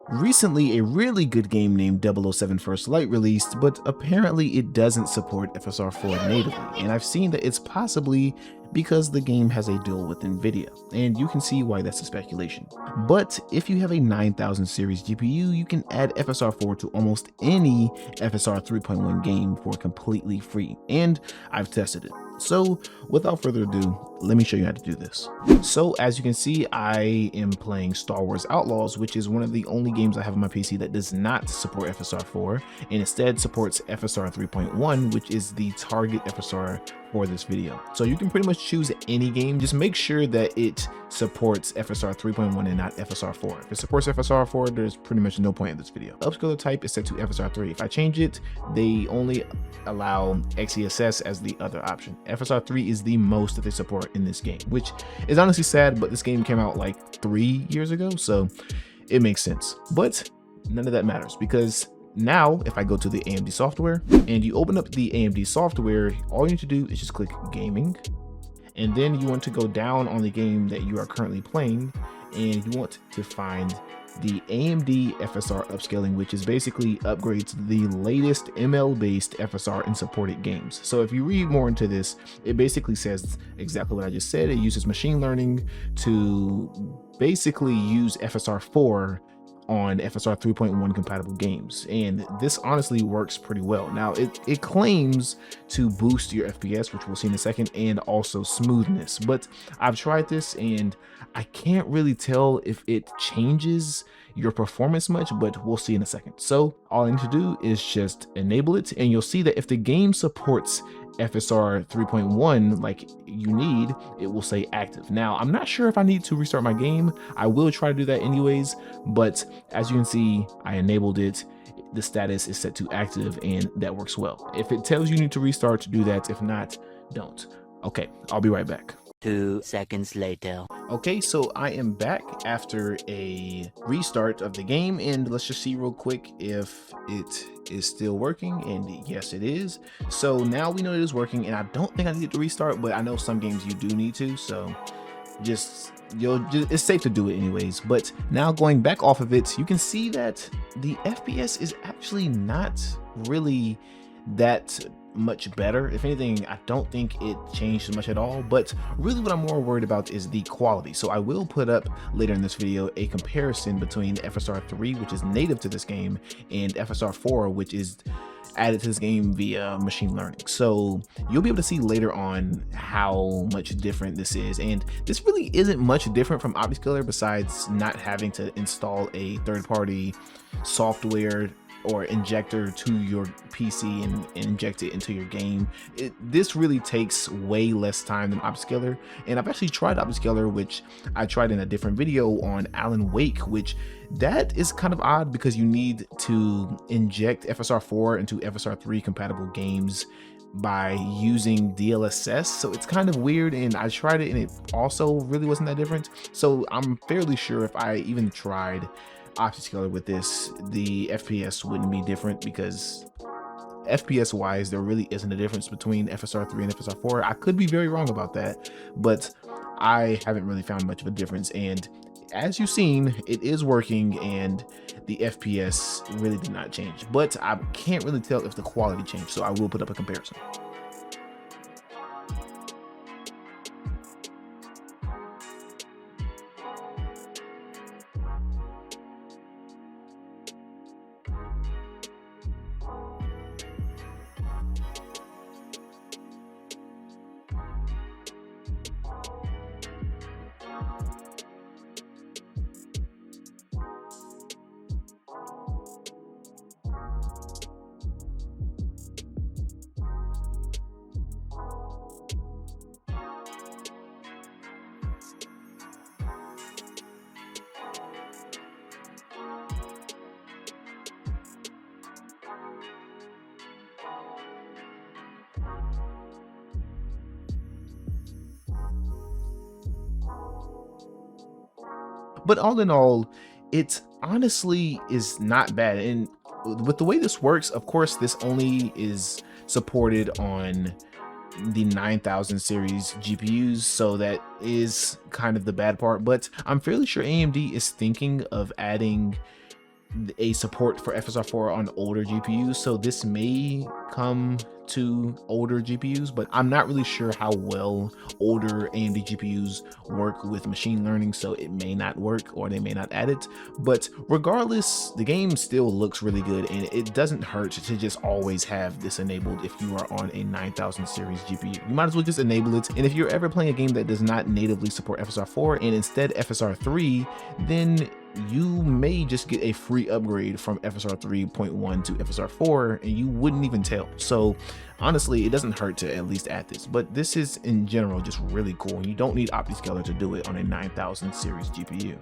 Recently, a really good game named 007 First Light released, but apparently it doesn't support FSR 4 natively, and I've seen that it's possibly because the game has a deal with Nvidia, and you can see why that's a speculation. But if you have a 9000 series GPU, you can add FSR 4 to almost any FSR 3.1 game for completely free, and I've tested it. So without further ado, let me show you how to do this. So as you can see, I am playing Star Wars Outlaws, which is one of the only games I have on my PC that does not support FSR 4 and instead supports FSR 3.1, which is the target FSR for this video. So you can pretty much choose any game, just make sure that it supports FSR 3.1 and not FSR 4. If it supports FSR 4, there's pretty much no point in this video. Upscaler type is set to FSR 3. If I change it, they only allow XeSS as the other option. FSR 3 is the most that they support in this game, which is honestly sad, but this game came out like 3 years ago, so it makes sense. But none of that matters, because now if I go to the AMD software and you open up the AMD software, all you need to do is just click gaming, and then you want to go down on the game that you are currently playing, and you want to find the AMD FSR upscaling, which is basically upgrades the latest ML-based FSR in supported games. So if you read more into this, it basically says exactly what I just said. It uses machine learning to basically use FSR 4 on FSR 3.1 compatible games, and this honestly works pretty well. Now it claims to boost your FPS, which we'll see in a second, and also smoothness, but I've tried this and I can't really tell if it changes your performance much, but we'll see in a second. So all I need to do is just enable it, and you'll see that if the game supports FSR 3.1 like you need, it will say active. Now I'm not sure if I need to restart my game. I will try to do that anyways, but as you can see, I enabled it. The status is set to active, and that works well. If it tells you need to restart, do that. If not, don't. Okay, I'll be right back. 2 seconds later. Okay, so I am back after a restart of the game, and let's just see real quick if it is still working, and yes it is. So now we know it is working, and I don't think I need to restart, but I know some games you do need to, so it's safe to do it anyways. But now going back off of it, you can see that the FPS is actually not really that much better. If anything, I don't think it changed much at all, but really what I'm more worried about is the quality. So I will put up later in this video a comparison between FSR 3, which is native to this game, and FSR 4, which is added to this game via machine learning. So you'll be able to see later on how much different this is, and this really isn't much different from OptiScaler besides not having to install a third-party software or injector to your PC and inject it into your game. This really takes way less time than OptiScaler, and I've actually tried OptiScaler, which I tried in a different video on Alan Wake, which that is kind of odd because you need to inject FSR 4 into FSR 3 compatible games by using DLSS, so it's kind of weird, and I tried it and it also really wasn't that different. So I'm fairly sure if I even tried OptiScaler with this, the FPS wouldn't be different, because FPS wise there really isn't a difference between FSR 3 and FSR 4. I could be very wrong about that, but I haven't really found much of a difference, and as you've seen, it is working and the FPS really did not change, but I can't really tell if the quality changed, so I will put up a comparison. But all in all, it honestly is not bad. And with the way this works, of course, this only is supported on the 9000 series GPUs, so that is kind of the bad part. But I'm fairly sure AMD is thinking of adding a support for FSR 4 on older GPUs, so this may come to older GPUs, but I'm not really sure how well older AMD GPUs work with machine learning, so it may not work or they may not add it. But regardless, the game still looks really good, and it doesn't hurt to just always have this enabled if you are on a 9000 series GPU. You might as well just enable it, and if you're ever playing a game that does not natively support FSR 4 and instead FSR 3, then you may just get a free upgrade from FSR 3.1 to FSR 4 and you wouldn't even tell. So honestly, it doesn't hurt to at least add this, but this is in general just really cool. You don't need OptiScaler to do it on a 9000 series GPU.